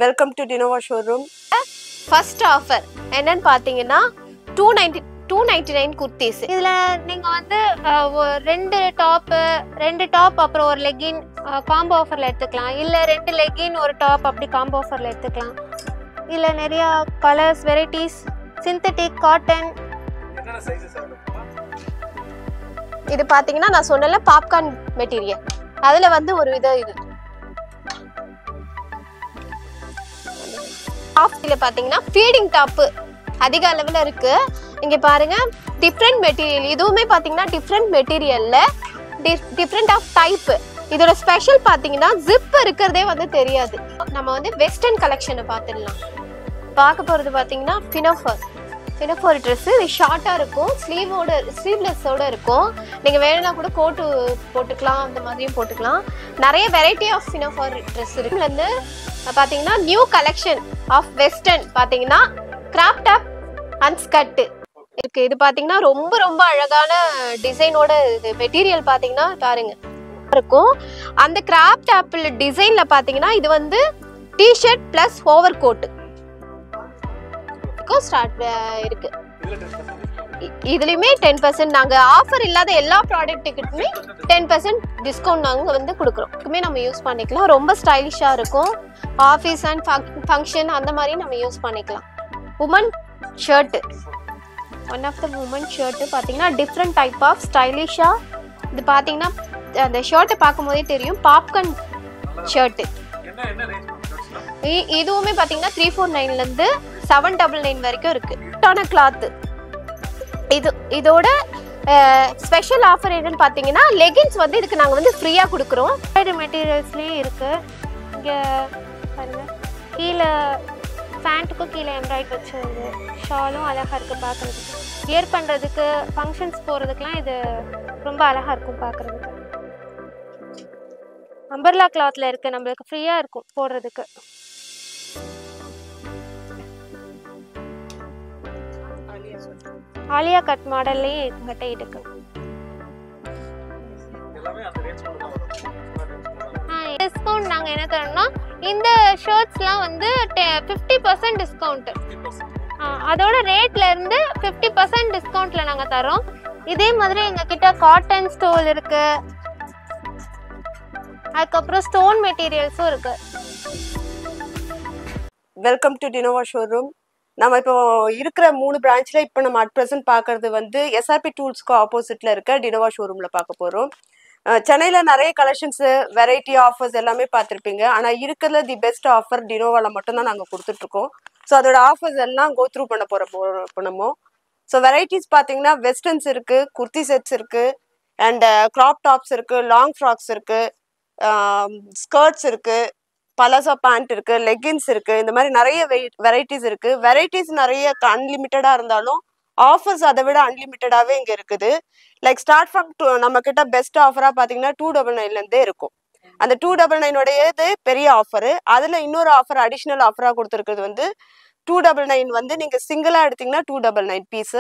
Welcome to Dinova showroom. First offer என்னன்னு பாத்தீங்கன்னா 299 குர்தீஸ். இதுல நீங்க வந்து ரெண்டு டாப் அப்புறம் ஒரு லெகின் காம்போ ஆஃபர்ல எடுத்துக்கலாம். இல்ல ரெண்டு லெகின் ஒரு டாப் அப்படி காம்போ ஆஃபர்ல எடுத்துக்கலாம். இல்ல நிறைய கலர்ஸ் வெரைட்டிஸ் சிந்தட்டிக் காட்டன். இது பாத்தீங்கன்னா நான் சொன்னல பாப்கார்ன் மெட்டீரியல். அதுல வந்து ஒரு இது ஆஃப்ல பாத்தீங்கன்னா ஃபீடிங் டாப் அதிக அளவுல இருக்கு. இங்க பாருங்க டிஃபரண்ட் மெட்டீரியல். இதுவுமே பாத்தீங்கன்னா டிஃபரண்ட் மெட்டீரியல்ல டிஃபரண்ட் ஆஃப் டைப். இதோட ஸ்பெஷல் பாத்தீங்கன்னா ஜிப் இருக்கிறதே வந்து தெரியாது. நம்ம வந்து வெஸ்டர்ன் கலெக்ஷனை பார்த்துடலாம். பார்க்க போறது பாத்தீங்கன்னா பினோஃபர் ட்ரெஸ். இது ஷார்ட்டா இருக்கும், ஸ்லீவ்லெஸ்ஸோட இருக்கும். நீங்க வேணும்னா கூட கோட்டு போட்டுக்கலாம், அந்த மாதிரியும் போட்டுக்கலாம். நிறைய வெரைட்டி ஆஃப் பினோஃபர் ட்ரெஸ் இருக்கு. இதுல இருந்து பாத்தீங்கன்னா நியூ கலெக்ஷன் ஆஃப் வெஸ்டர்ன் பாத்தீங்கன்னா கிராப் டாப் அண்ட் ஸ்கர்ட் இருக்கு. இது பாத்தீங்கன்னா ரொம்ப ரொம்ப அழகான டிசைனோட மெட்டீரியல் பாத்தீங்கன்னா பாருங்க இருக்கும். அந்த கிராப் டாப் டிசைன்ல பாத்தீங்கன்னா இது வந்து T-shirt plus over coat start இருக்கு. இதுலயுமே 10% நாங்க ஆஃபர் இல்லாத எல்லா ப்ராடக்ட்டுக்குமே 10% டிஸ்கவுண்ட் நாங்க வந்து கொடுக்குறோம். நம்ம யூஸ் பண்ணிக்கலாம். ரொம்ப ஸ்டைலிஷா இருக்கும். ஆஃபீஸ் அண்ட் ஃபங்க்ஷன் அந்த மாதிரி நம்ம யூஸ் பண்ணிக்கலாம். Woman shirt, one of the woman shirt பாத்தீங்கன்னா டிஃப்ரெண்ட் டைப் ஆஃப் ஸ்டைலிஷா. இது பாத்தீங்கன்னா அந்த ஷர்ட்டை பார்க்கும் போதே தெரியும், பாப்கார்ன் ஷர்ட். இதுவுமே பாத்தீங்கன்னா 349 இருந்து 799 வரைக்கும் இருக்கு. கிளாத். இதோட ஸ்பெஷல் ஆஃபர் என்னன்னு பாத்தீங்கன்னா லெகின்ஸ் வந்து இதுக்கு நாங்க வந்து ஃப்ரீயா கொடுக்குறோம். மெட்டீரியல்ஸ்லயே இருக்கு. இங்க பாருங்க, கீழே பேண்ட்டுக்கும் கீழே எம்ப்ராய்டரி வச்சிருக்கு. ஷாலும் அழகா இருக்கு பாக்குறதுக்கு. வியர் பண்றதுக்கு ஃபங்க்ஷன்ஸ் போறதுக்குலாம் இது ரொம்ப அழகா இருக்கும் பாக்குறதுக்கு. அம்பர்லா கிளாத்ல இருக்கு, நம்மளுக்கு ஃப்ரீயா இருக்கும் போடுறதுக்கு. ஆலியா கட் மாடல்லயே எங்கிட்ட இருக்கு. டிஸ்கவுண்ட் நாங்க என்ன தரோம்னா இந்த ஷர்ட்ஸ்லாம் வந்து 50% டிஸ்கவுண்ட். அதோட ரேட்ல இருந்து 50% டிஸ்கவுண்ட்ல நாங்க தரோம். இதே மாதிரி எங்க கிட்ட காட்டன் ஸ்டோல் இருக்கு, அதுக்கப்புறம் ஸ்டோன் மெட்டீரியல்ஸும் இருக்கு. Welcome to Dinova showroom. நம்ம இப்போ இருக்கிற 3 பிரான்ச்ல இப்போ நம்ம அட் ப்ரெசென்ட் பார்க்கறது வந்து எஸ்ஆர்பி டூல்ஸ்க்கு ஆப்போசிட்ல இருக்க டினோவா ஷோரூம்ல பார்க்க போறோம். சென்னையில நிறைய கலெக்ஷன்ஸ் வெரைட்டி ஆஃபர்ஸ் எல்லாமே பார்த்துருப்பீங்க. ஆனால் இருக்கிறதுல தி பெஸ்ட் ஆஃபர் டினோவால மட்டும்தான் நாங்கள் கொடுத்துட்டு இருக்கோம். ஸோ அதோட ஆஃபர்ஸ் எல்லாம் கோ த்ரூ பண்ண போறோம். ஸோ வெரைட்டிஸ் பார்த்தீங்கன்னா வெஸ்டர்ன்ஸ் இருக்கு, குர்த்தி செட்ஸ் இருக்கு, அண்ட் கிராப் டாப்ஸ் இருக்கு, லாங் ஃப்ராக்ஸ் இருக்கு, ஸ்கர்ட்ஸ் இருக்கு, பலாசா பேண்ட் இருக்கு, லெகின்ஸ் இருக்கு. இந்த மாதிரி நிறைய வெரைட்டிஸ் இருக்கு. வெரைட்டிஸ் நிறைய அன்லிமிட்டடா இருந்தாலும் ஆஃபர்ஸ் அதை விட அன்லிமிட்டடாவே இங்க இருக்குது. லைக் ஸ்டார்ட் ஃப்ரம் நம்ம கிட்ட பெஸ்ட் ஆஃபரா பாத்தீங்கன்னா 299 இருந்தே இருக்கும். அந்த 299 பெரிய ஆஃபர். அதுல இன்னொரு ஆஃபர் அடிஷனல் ஆஃபரா கொடுத்துருக்குறது வந்து 299 வந்து நீங்க சிங்கிளா எடுத்தீங்கன்னா 299 பீஸ்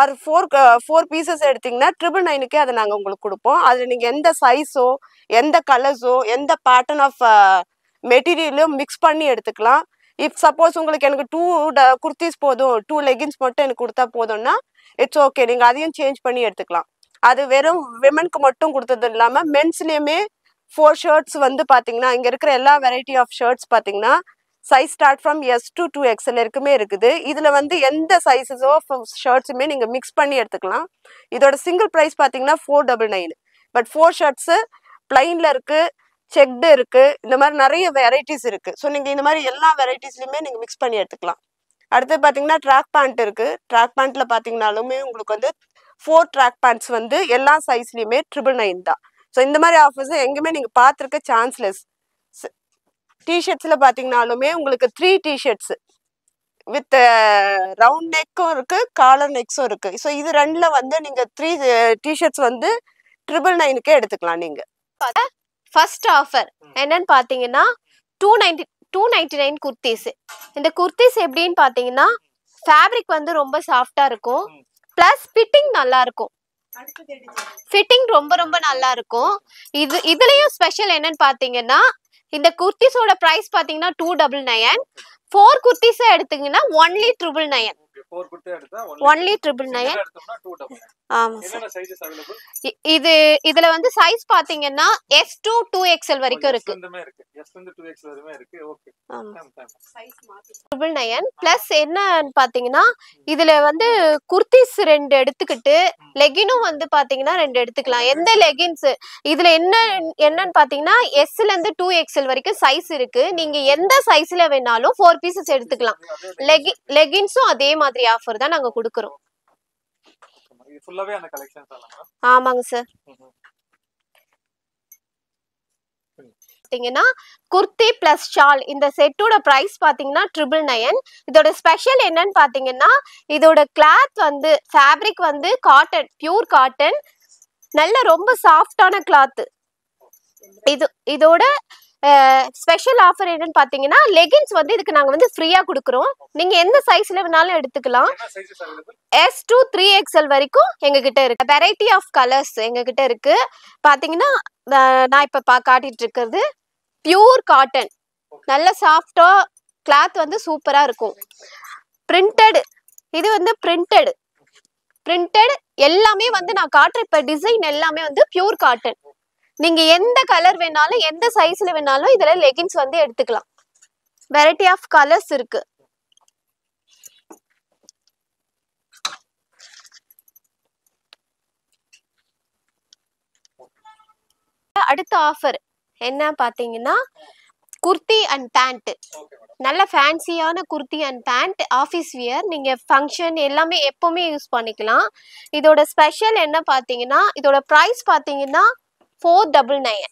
ஆர் 4 பீசஸ் எடுத்தீங்கன்னா 999க்கே அதை நாங்க உங்களுக்கு கொடுப்போம். அதுல நீங்க எந்த சைஸோ எந்த கலர்ஸோ எந்த பேட்டர்ன் ஆஃப் மெட்டீரியலும் மிக்ஸ் பண்ணி எடுத்துக்கலாம். இஃப் சப்போஸ் உங்களுக்கு எனக்கு 2 குர்த்திஸ் போதும், 2 லெகின்ஸ் மட்டும் எனக்கு கொடுத்தா போதும்னா இட்ஸ் ஓகே, நீங்க அதையும் சேஞ்ச் பண்ணி எடுத்துக்கலாம். அது வெறும் விமனுக்கு மட்டும் கொடுத்தது இல்லாம மென்ஸ்லயுமே 4 ஷர்ட்ஸ் வந்து பாத்தீங்கன்னா இங்க இருக்கிற எல்லா வெரைட்டி ஆஃப் ஷர்ட்ஸ் பாத்தீங்கன்னா size start from S to 2XL இருக்குமே இருக்குது. இதுல வந்து எந்த சைஸஸோ ஷர்ட்ஸுமே நீங்க மிக்ஸ் பண்ணி எடுத்துக்கலாம். இதோட சிங்கிள் பிரைஸ் பாத்தீங்கன்னா 499. பட் 4 ஷர்ட்ஸ் பிளைன்ல இருக்கு, செக்டு இருக்கு, இந்த மாதிரி நிறைய வெரைட்டிஸ் இருக்கு. ஸோ நீங்க இந்த மாதிரி எல்லா வெரைட்டிஸ்லயுமே நீங்க மிக்ஸ் பண்ணி எடுத்துக்கலாம். அடுத்து பாத்தீங்கன்னா ட்ராக் பேண்ட் இருக்கு. ட்ராக் பேண்ட்ல பாத்தீங்கன்னாலுமே உங்களுக்கு வந்து 4 ட்ராக் பேண்ட்ஸ் வந்து எல்லா சைஸ்லயுமே 999 தான். ஸோ இந்த மாதிரி ஆஃபர்ஸ் எங்குமே நீங்க பார்த்துருக்க சான்ஸ்லெஸ். டிஷர்ட்ஸ்ல பாத்தீங்கன்னாலுமே உங்களுக்கு 3 டிஷர்ட்ஸ் வித் ரவுண்ட் நெக்கும் இருக்கு, காலர் நெக்ஸும் இருக்கு. ஸோ இது ரெண்டுல வந்து நீங்க 3 டிஷர்ட்ஸ் வந்து 999க்கே எடுத்துக்கலாம் நீங்க. ஃபர்ஸ்ட் ஆஃபர் என்னன்னு பாத்தீங்கன்னா 299 குர்த்திஸ். இந்த குர்த்திஸ் எப்படின்னு பாத்தீங்கன்னா ஃபேப்ரிக் வந்து ரொம்ப சாஃப்டா இருக்கும், பிளஸ் ஃபிட்டிங் நல்லா இருக்கும். ஃபிட்டிங் ரொம்ப ரொம்ப நல்லா இருக்கும். இதுலயும் ஸ்பெஷல் என்னன்னு பாத்தீங்கன்னா இந்த குர்த்திஸோட பிரைஸ் பாத்தீங்கன்னா 299. 4 குர்த்திஸா எடுத்தீங்கன்னா only 999. ஓகே 4 குர்த்தி எடுத்தா only 999. எடுத்தோம்னா 299. ஆமா சார். என்னென்ன சைஸஸ் அவேilable? இதுல வந்து சைஸ் பாத்தீங்கன்னா S to 2XL வரைக்கும் இருக்கு. S வந்து 2XL வரைக்கும் இருக்கு. ஓகே. சைஸ் மாத்தி 999 பிளஸ் என்னன்னு பாத்தீங்கன்னா இதுல வந்து குர்த்திஸ் 2 எடுத்துக்கிட்டு லெகினும் வந்து பாத்தீங்கன்னா 2 எடுத்துக்கலாம். எந்த லெகின்ஸ் இதுல என்னன்னு பாத்தீங்கன்னா S ல இருந்து 2XL வரைக்கும் சைஸ் இருக்கு. நீங்க எந்த சைஸ்ல வேணாலும் 4 பீசஸ் எடுத்துக்கலாம். லெகின்ஸும் அதே மாதிரி ஆஃபர் தான் நாங்க கொடுக்கறோம். இது ஃபுல்லாவே அந்த கலெக்ஷன்ஸ் தானா? ஆமாங்க சார். பாத்தீங்கன்னா குர்த்தி பிளஸ் ஷால் இந்த செட்டோட பிரைஸ் பாத்தீங்கன்னா 999. இதோட ஸ்பெஷல் என்னன்னு பாத்தீங்கன்னா இதோட கிளாத் வந்து ஃபேப்ரிக் வந்து காட்டன், பியூர் காட்டன், நல்ல ரொம்ப சாஃப்டான கிளாத். இதோட ஸ்பெஷல் ஆஃபர் என்னன்னு பாத்தீங்கன்னா லெகின்ஸ் வந்து இதுக்கு நாங்க வந்து ஃப்ரீயா கொடுக்குறோம். நீங்க எந்த சைஸ்ல வேணாலும் எடுத்துக்கலாம். S to 3XL வரைக்கும் எங்க கிட்ட இருக்கு. வெரைட்டி ஆஃப் கலர்ஸ் எங்க கிட்ட இருக்கு. பாத்தீங்கன்னா நான் இப்ப காட்டிட்டு இருக்கிறது பியூர் காட்டன், நல்ல சாஃப்டா கிளாத் வந்து சூப்பரா இருக்கும். பிரிண்டட், இது வந்து பிரிண்டட் எல்லாமே வந்து நான் காட்டுற இப்ப டிசைன் எல்லாமே வந்து பியூர் காட்டன். நீங்க எந்த கலர் வேணாலும் எந்த சைஸ்ல வேணாலும் இதுல லெகின்ஸ் வந்து எடுத்துக்கலாம். வெரைட்டி ஆஃப் கலர்ஸ் இருக்கு. அடுத்த ஆஃபர் என்ன பாத்தீங்கன்னா குர்த்தி அண்ட் பேண்ட். நல்ல ஃபேன்சியான kurti and pant, office wear, நீங்க ஃபங்க்ஷன் எல்லாமே எப்பவுமே யூஸ் பண்ணிக்கலாம். இதோட ஸ்பெஷல் என்ன பாத்தீங்கன்னா இதோட பிரைஸ் பாத்தீங்கன்னா 499.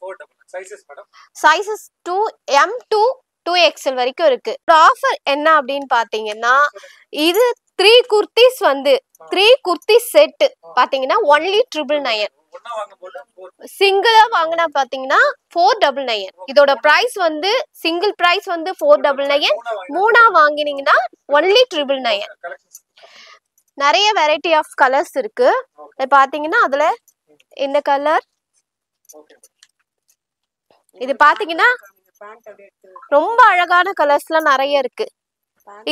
சைஸஸ் 2M to 2XL வரைக்கும் இருக்கு. ஆஃபர் என்ன அப்படின்னு பாத்தீங்கன்னா இது 3 குர்த்திஸ் வந்து 3 குர்த்தி செட் பாத்தீங்கன்னா only 999. சிங்கிளா வாங்கினா பாத்தீங்கன்னா 499. இதோட பிரைஸ் வந்து சிங்கிள் பிரைஸ் வந்து 499. மூணா வாங்கினீங்கன்னா only 999. நிறைய வெரைட்டி ஆஃப் கலர்ஸ் இருக்கு. பாத்தீங்கன்னா அதுல இந்த கலர், இது பாத்தீங்கன்னா ரொம்ப அழகான கலர்ஸ்லாம் நிறைய இருக்கு.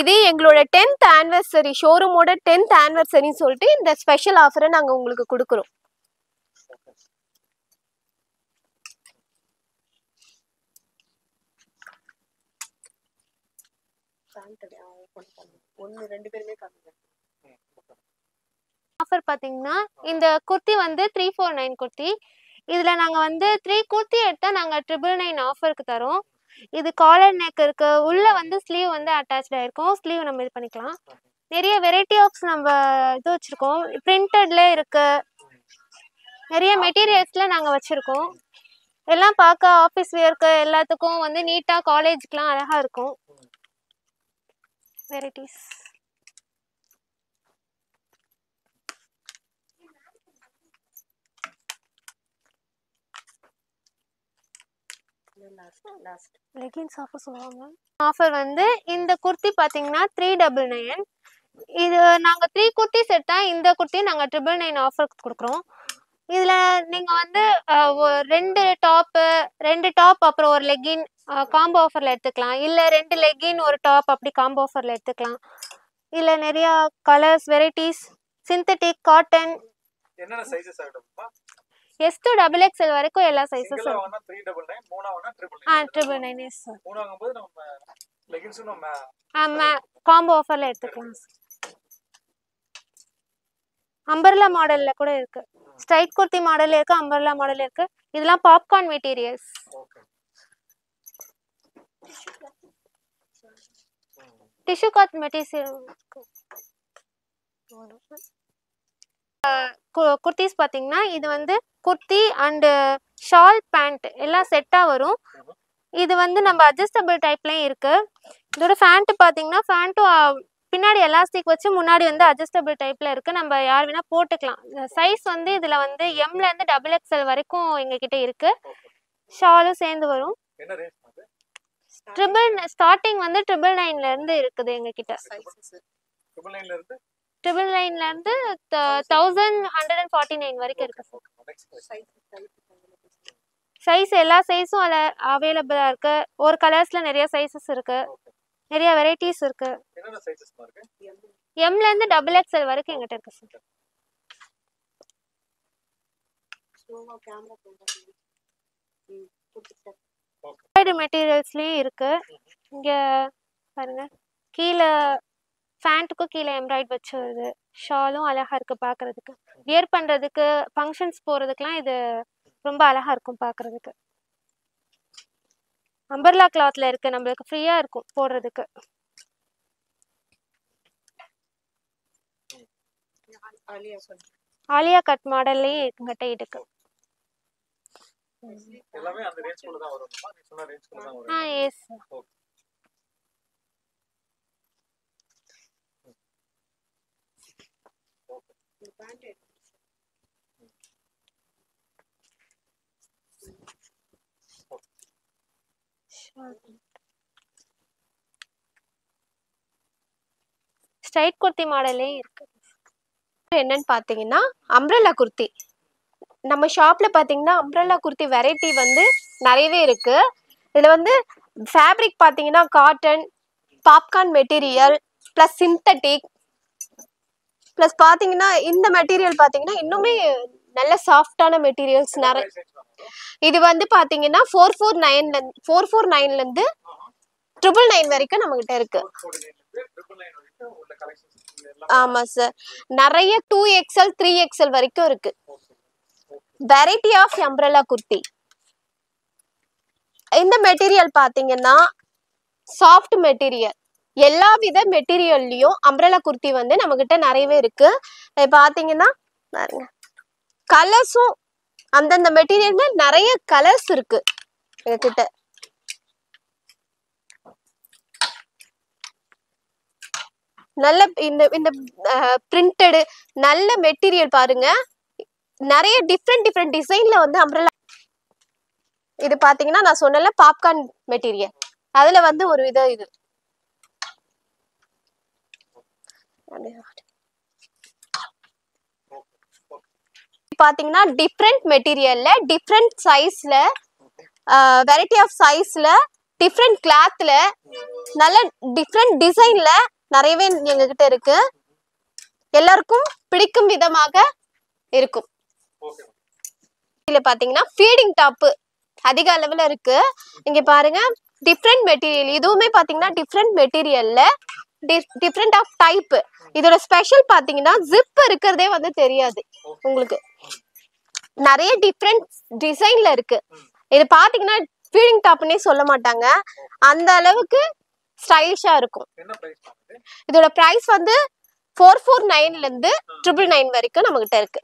இது எங்களோட 10th anniversary ஷோரூமோட 10th anniversary சொல்லிட்டு இந்த ஸ்பெஷல் ஆஃபரை நாங்க உங்களுக்கு கொடுக்குறோம். ஆஃபர் பாத்தீங்கன்னா இந்த குர்த்தி வந்து 349 குர்த்தி. இதுல நாங்க வந்து 3 குர்த்தி எடுத்தா நாங்க 999 ஆஃபருக்கு தரோம். இது காலர் நெக் இருக்கு, உள்ள வந்து ஸ்லீவ் வந்து அட்டாச்ட் ஆயிருக்கும். ஸ்லீவ் நம்ம இது பண்ணிக்கலாம். நிறைய வெரைட்டி ஆஃப் நம்ம இது வச்சிருக்கோம். பிரிண்டட்ல இருக்கு, நிறைய மெட்டீரியல்ஸ்ல நாங்க வச்சிருக்கோம். எல்லாம் பார்க்க ஆஃபீஸ் வியர்க்கு எல்லாத்துக்கும் வந்து நீட்டா காலேஜ்க்குலாம் அழகா இருக்கும். வெரைட்டிஸ் லெகின்ஸ் ஆஃபர் சொல்லுவாங்க. ஆஃபர் வந்து இந்த குர்த்தி பாத்தீங்கன்னா 399. இது நாங்க 3 குர்த்திஸ் எடுத்தா இந்த குர்த்தி நாங்க 999 ஆஃபர் கொடுக்குறோம். இதுல நீங்க வந்து 2 டாப் அப்புறம் ஒரு லெகின் காம்போ ஆஃபர்ல எடுத்துக்கலாம். இல்ல 2 லெகின் ஒரு டாப் அப்படி காம்போ ஆஃபர்ல எடுத்துக்கலாம். இல்ல நிறைய கலர்ஸ் வெரைட்டிஸ், சிந்தட்டிக், காட்டன். என்னென்ன சைஸஸ் அவேilable? S to XXL வரைக்கும் எல்லா சைஸஸ் இருக்கு. 399, மூணா வாங்குனா 999. 999 எஸ் சார். மூணா வாங்கும்போது நம்ம லெகின்ஸும் நம்ம காம்போ ஆஃபர்ல எடுத்துக்கலாம். அம்பர்லா மாடல்ல கூட இருக்கு. ஸ்ட்ரைட் குர்த்தி மாடல் இருக்கு, அம்பர்லா மாடல் இருக்கு. இதெல்லாம் popcorn materials. Okay. Tissue cot material. Kurtis பாத்தீங்கன்னா இது வந்து குர்த்தி அண்ட் ஷால் பேண்ட் எல்லாம் செட்டா வரும். இது வந்து நம்ம அட்ஜஸ்டபிள் டைப்லயும் இருக்கு. இதோட பேண்ட் பாத்தீங்கன்னா பேண்ட்டும் பின்னாடி எலாஸ்டிக் வச்சு முன்னாடி வந்து அட்ஜஸ்டபிள் டைப்ல இருக்கு. நம்ம யார் வேணா போட்டுக்கலாம். சைஸ் வந்து இதுல வந்து M ல இருந்து XXL வரைக்கும் எங்க கிட்ட இருக்கு. ஷாலும் சேர்ந்து வரும். என்ன ரேட் அது? ஸ்டார்டிங் வந்து 999ல இருந்து இருக்குது எங்க கிட்ட. 999ல இருந்து 999ல இருந்து 1149 வரைக்கும் இருக்கு. சைஸ் எல்லா சைஸும் அவைலபிளா இருக்கு. ஒரு கலர்ஸ்ல நிறைய சைஸஸ் இருக்கு, நிறைய வெரைட்டிஸ் இருக்கு. என்னென்ன சைஸஸ்மா இருக்கு? எம்ல இருந்து டபுள் எக்ஸ்எல் வரைக்கும் எங்கிட்ட இருக்கு சார். மெட்டீரியல்ஸ்லயும் இருக்கு. இங்க பாருங்க, கீழே ஃபேண்ட்டுக்கும் கீழே எம்ப்ராய்ட் வச்சு வருது. ஷாலும் அழகா இருக்கு பாக்குறதுக்கு. வியர் பண்றதுக்கு, ஃபங்க்ஷன்ஸ் போறதுக்குலாம் இது ரொம்ப அழகா இருக்கும் பாக்குறதுக்கு. அம்பர்லா கிளாத்ல இருக்கு, நம்மளுக்கு ஃப்ரீயா இருக்கும் போடுறதுக்கு. ஆலியா கட் மாடல்லயே எங்கிட்ட இருக்கு. எல்லாமே அந்த ரேஞ்ச்குள்ள தான் வரும்மா? நீ சொன்ன ரேஞ்ச்குள்ள தான் வரும். எஸ். ஸ்ட்ரைட் குர்த்தி மாடலே இருக்கு. என்னன்னு பாத்தீங்கன்னா அம்ப்ரெல்லா குர்த்தி. நம்ம ஷாப்ல பாத்தீங்கன்னா அம்ப்ரெல்லா குர்த்தி வெரைட்டி வந்து நிறையவே இருக்கு. இதுல வந்து ஃபேப்ரிக் பாத்தீங்கன்னா cotton, popcorn material plus synthetic plus பாத்தீங்கன்னா இந்த மெட்டீரியல் பாத்தீங்கன்னா இன்னுமே நல்ல சாஃப்டான மெட்டீரியல்ஸ் நிறைய. இது வந்து பாத்தீங்கன்னா 449ல இருந்து 999 வரைக்கும் நம்ம கிட்ட இருக்கு. ஆமா சார், நிறைய 2XL 3XL வரைக்கும் இருக்கு. Variety of umbrella kurti. இந்த மெட்டீரியல் பாத்தீங்கன்னா சாஃப்ட் மெட்டீரியல். எல்லா வித மெட்டீரியல்லையும் அம்ப்ரெல்லா குர்த்தி வந்து நம்ம கிட்ட நிறையவே இருக்கு. பாத்தீங்கன்னா பாருங்க, கலர்ஸும் அந்தந்த மெட்டீரியல்ல நிறைய கலர்ஸ் இருக்கு எங்ககிட்ட. நல்ல இந்த பிரிண்டட் நல்ல மெட்டீரியல் பாருங்க. நிறைய டிஃப்ரெண்ட் டிசைன்ல வந்து அம்ப்ரெல்லா. இது பாத்தீங்கன்னா நான் சொன்னல பாப்கார்ன் மெட்டீரியல், அதுல வந்து ஒரு வித இது பாத்தீங்கன்னா டிஃப்ரெண்ட் மெட்டீரியல்ல டிஃப்ரெண்ட் சைஸ்ல வெரைட்டி ஆஃப் சைஸ்ல டிஃப்ரெண்ட் கிளாத்ல நல்ல டிஃப்ரெண்ட் டிசைன்ல நிறையவே எங்ககிட்ட இருக்கு. எல்லாருக்கும் பிடிக்கும் விதமாக இருக்கும். இதுல பாத்தீங்கன்னா ஃபீடிங் டாப் அதிக அளவுல இருக்கு. இங்க பாருங்க, டிஃப்ரெண்ட் மெட்டீரியல். இதுவுமே பாத்தீங்கன்னா டிஃப்ரெண்ட் மெட்டீரியல்ல டிஃப்ரெண்ட் ஆஃப் டைப். இதோட ஸ்பெஷல் பாத்தீங்கன்னா ஜிப் இருக்கிறதே வந்து தெரியாது உங்களுக்கு. நிறைய டிஃப்ரெண்ட் டிசைன்ல இருக்கு. இது பாத்தீங்கன்னா ஃபீடிங் டாப்னே சொல்ல மாட்டாங்க, அந்த அளவுக்கு ஸ்டைலிஷா இருக்கும். இதோட பிரைஸ் வந்து 449ல இருந்து 999 வரைக்கும் நம்ம கிட்ட இருக்கு.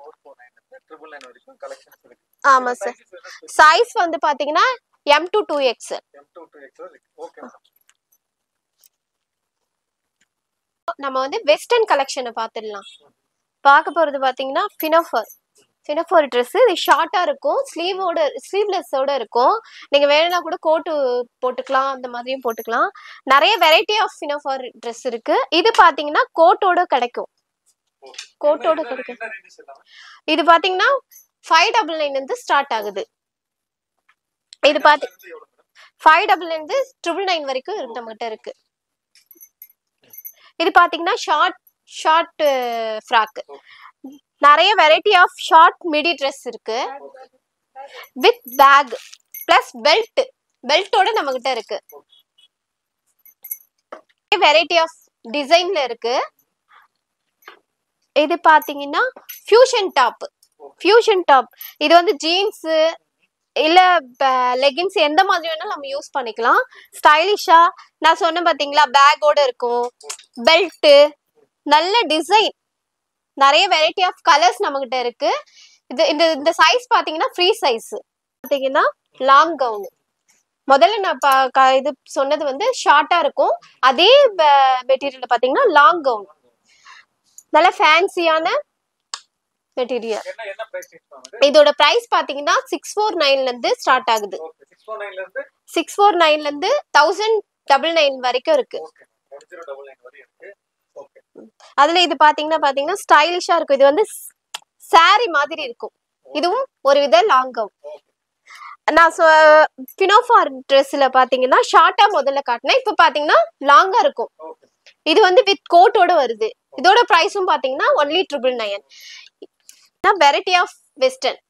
ஆமா சார். சைஸ் வந்து பாத்தீங்கன்னா M to 2XL. நம்ம வந்து வெஸ்டர்ன் கலெக்ஷனை பார்த்துடலாம். பார்க்க போறது பாத்தீங்கன்னா பினோஃபர் ட்ரெஸ். இது ஷார்ட்டா இருக்கும், ஸ்லீவ்லெஸ்ஸோட இருக்கும். நீங்க வேணும்னா கூட கோட்டு போட்டுக்கலாம், அந்த மாதிரியும் போட்டுக்கலாம். நிறைய வெரைட்டி ஆஃப் பினோஃபர் ட்ரெஸ் இருக்கு. இது பாத்தீங்கன்னா கோட்டோட கிடைக்கும். இது பாத்தீங்கன்னா 599 இருந்து ஸ்டார்ட் ஆகுது. இது பாத்து 599 இருந்து 999 வரைக்கும் நம்ம கிட்ட இருக்கு. இது பாத்தீங்கன்னா ஷார்ட் ஃப்ராக். நிறைய variety of short midi dress இருக்கு வித் பேக் பிளஸ் பெல்ட்டோட நம்ம கிட்ட இருக்கு. வெரைட்டி ஆஃப் டிசைன்ல இருக்கு. இது பாத்தீங்கன்னா ஃபியூஷன் டாப். இது வந்து ஜீன்ஸ் இல்ல லெகின்ஸ் எந்த மாதிரி வேணாலும் நம்ம யூஸ் பண்ணிக்கலாம். ஸ்டைலிஷா நான் சொன்னேன் பாத்தீங்களா, பேக்கோட இருக்கும், பெல்ட், நல்ல டிசைன், நிறைய வெரைட்டி ஆஃப் கலர்ஸ் நம்ம கிட்ட இருக்கு. இந்த சைஸ் பாத்தீங்கன்னா ஃப்ரீ சைஸ். பாத்தீங்கன்னா லாங் கவுன். முதல்ல நான் இது சொன்னது வந்து ஷார்ட்டா இருக்கும். அதே மெட்டீரியல் பாத்தீங்கன்னா லாங் கவுன், நல்ல ஃபேன்சியான மெட்டீரியல். இதோட பிரைஸ் பாத்தீங்கன்னா 649ல இருந்து ஸ்டார்ட் ஆகுது. 649ல இருந்து 1099 வரைக்கும் இருக்கு. அதுல இது பாத்தீங்கன்னா ஸ்டைலிஷா இருக்கும். இது வந்து சாரி மாதிரி இருக்கும். இதுவும் ஒரு வித லாங் கவுன். நான் பினோஃபார் ட்ரெஸ்ல பாத்தீங்கன்னா ஷார்ட்டா முதல்ல காட்டினேன். இப்போ பாத்தீங்கன்னா லாங்கா இருக்கும். ஓகே இது வந்து வித் கோட்டோட வருது. இதோட பிரைஸும் பாத்தீங்கன்னா ஒன்லி 999. Variety of western.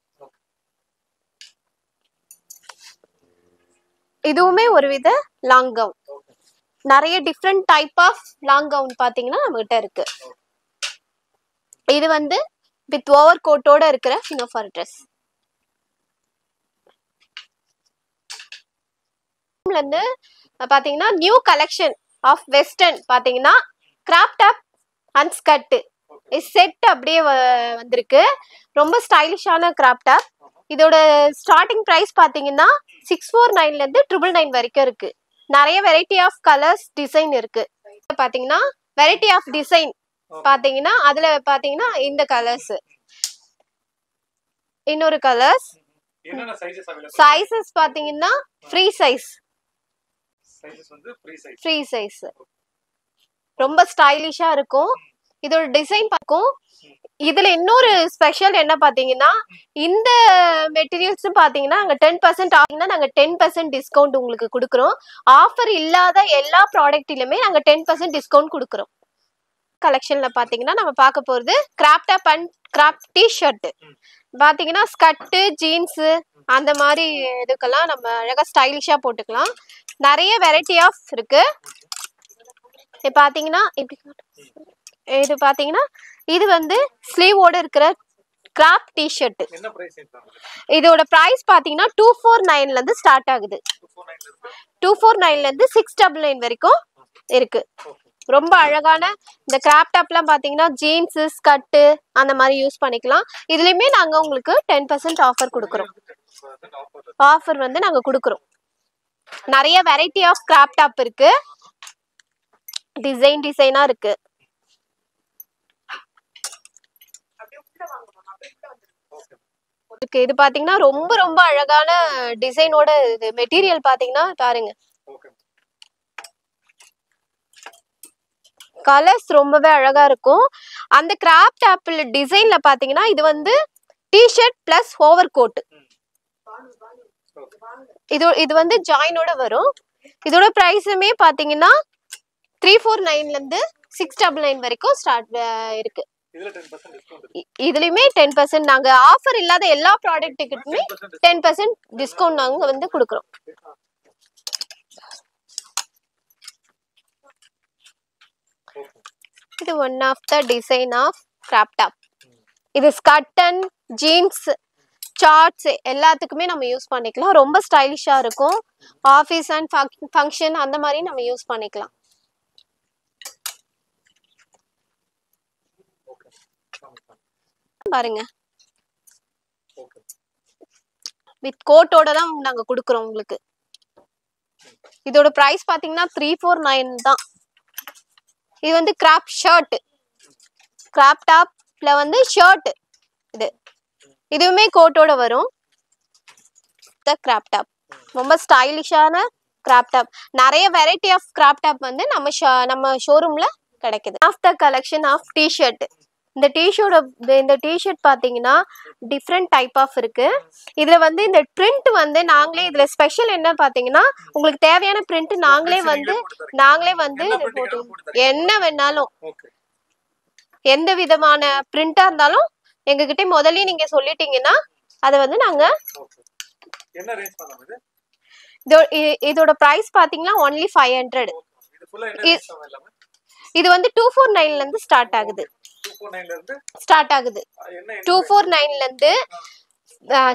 இதுவுமே ஒரு வித லாங் கவுன். நிறைய different type of long gown பாத்தீங்கன்னா நம்மகிட்ட இருக்கு. இது வந்து வித் ஓவர் கோட்டோட இருக்கிற பினோஃபார் ட்ரெஸ். இருந்து பாத்தீங்கன்னா நியூ கலெக்ஷன் ஆஃப் வெஸ்டர்ன் பாத்தீங்கன்னா graph top and skirt set அப்படியே வந்திருக்கு. ரொம்ப ஸ்டைலிஷான கிராப் டாப். இதோட ஸ்டார்டிங் பிரைஸ் பாத்தீங்கன்னா 649 இருந்து 999 வரைக்கும் இருக்கு. நிறைய வெரைட்டி ஆஃப் கலர்ஸ் டிசைன் இருக்கு. பாத்தீங்கன்னா வெரைட்டி ஆஃப் டிசைன் பாத்தீங்கன்னா அதுல பாத்தீங்கன்னா இந்த கலர்ஸ், இன்னொரு கலர்ஸ், என்னென்ன சைஸஸ் அவேலபிள்? சைஸஸ் பாத்தீங்கன்னா ஃப்ரீ சைஸ். சைஸஸ் வந்து ஃப்ரீ சைஸ். ரொம்ப ஸ்டைலிஷா இருக்கும். இதோட டிசைன் பார்க்கும். இதுல இன்னொரு ஸ்பெஷல் என்ன பாத்தீங்கன்னா இந்த மெட்டீரியல்ஸ் பாத்தீங்கன்னா நாங்க 10% ஆகுனா நாங்க 10% டிஸ்கவுண்ட் உங்களுக்கு கொடுக்குறோம். ஆஃபர் இல்லாத எல்லா ப்ராடக்ட்டிலுமே நாங்க 10% டிஸ்கவுண்ட் கொடுக்குறோம். கலெக்ஷன்ல பாத்தீங்கன்னா நம்ம பார்க்க போறது crop top and crop T-shirt. பாத்தீங்கன்னா ஸ்கர்ட், ஜீன்ஸ் அந்த மாதிரி இதுக்கெல்லாம் நம்ம அழகா ஸ்டைலிஷா போட்டுக்கலாம். நிறைய வெரைட்டி ஆஃப் இருக்கு. இது பாத்தீங்கன்னா இது பாத்தீங்கன்னா இது வந்து ஸ்லீவோட இருக்கிற கிராப் டி-ஷர்ட். என்ன பிரைஸ் சொல்றாங்க? இதோட பிரைஸ் பாத்தீங்கன்னா 249 இருந்து ஸ்டார்ட் ஆகுது. 249 இருந்து 699 வரைக்கும் இருக்கு. ரொம்ப அழகான இந்த கிராப் டாப்லாம் பாத்தீங்கன்னா ஜீன்ஸ், ஸ்கர்ட் அந்த மாதிரி யூஸ் பண்ணிக்கலாம். இதுலயுமே நாங்க உங்களுக்கு 10% ஆஃபர் கொடுக்குறோம். ஆஃபர் வந்து நாங்க கொடுக்குறோம். நிறைய வெரைட்டி ஆஃப் கிராப் டாப் இருக்கு. டிசைனா இருக்கு. இது பாத்தீங்கன்னா ரொம்ப ரொம்ப அழகான டிசைனோட மெட்டீரியல் பாத்தீங்கன்னா பாருங்க. கலர்ஸ் ரொம்பவே அழகா இருக்கும். அந்த கிராப் டாப்ல டிசைன்ல பாத்தீங்கன்னா இது வந்து டி-ஷர்ட் பிளஸ் ஓவர் கோட். இது வந்து ஜாயினோட வரும். இதோட பிரைஸுமே பாத்தீங்கன்னா 349 இருந்து 699 வரைக்கும் ஸ்டார்ட் இருக்கு. இதுலயுமே 10% நாங்க ஆஃபர் இல்லாத எல்லா ப்ராடக்ட்டுக்குமே 10% டிஸ்கவுண்ட் நாங்க வந்து கொடுக்குறோம். இது one of the design of crop top. இது ஸ்கர்ட் அண்ட் ஜீன்ஸ், ஷார்ட்ஸ் எல்லாத்துக்குமே நம்ம யூஸ் பண்ணிக்கலாம். ரொம்ப ஸ்டைலிஷா இருக்கும். ஆஃபீஸ் அண்ட் ஃபங்க்ஷன் அந்த மாதிரி நம்ம யூஸ் பண்ணிக்கலாம். பாருங்க வித் கோட்டோட தான் நாங்க கொடுக்குறோம் உங்களுக்கு. இதோட பிரைஸ் பாத்தீங்கன்னா 349 தான். இது வந்து கிராப் ஷர்ட், கிராப் டாப்ல வந்து ஷர்ட். இதுவுமே கோட்டோட வரும். கிராப் டாப் ரொம்ப ஸ்டைலிஷான கிராப் டாப். நிறைய வெரைட்டி ஆஃப் கிராப் டாப் வந்து நம்ம ஷோரூம்ல கிடைக்குது. Of the collection of T-shirt. இந்த டி-ஷர்ட் பாத்தீங்கன்னா டிஃப்ரெண்ட் டைப் ஆஃப் இருக்கு. இதுல வந்து இந்த பிரிண்ட் வந்து நாங்களே இதுல ஸ்பெஷல் என்ன பாத்தீங்கன்னா உங்களுக்கு தேவையான பிரிண்ட் நாங்களே வந்து போட்டு என்ன வேணாலும் எந்த விதமான பிரிண்டா இருந்தாலும் எங்ககிட்ட முதல்லயே நீங்க சொல்லிட்டீங்கன்னா அதை வந்து நாங்க என்ன ரேஞ்ச் பண்ணலாம்? இதோட பிரைஸ் பாத்தீங்கன்னா only 500. இது வந்து 249 இருந்து ஸ்டார்ட் ஆகுது. 249 இருந்து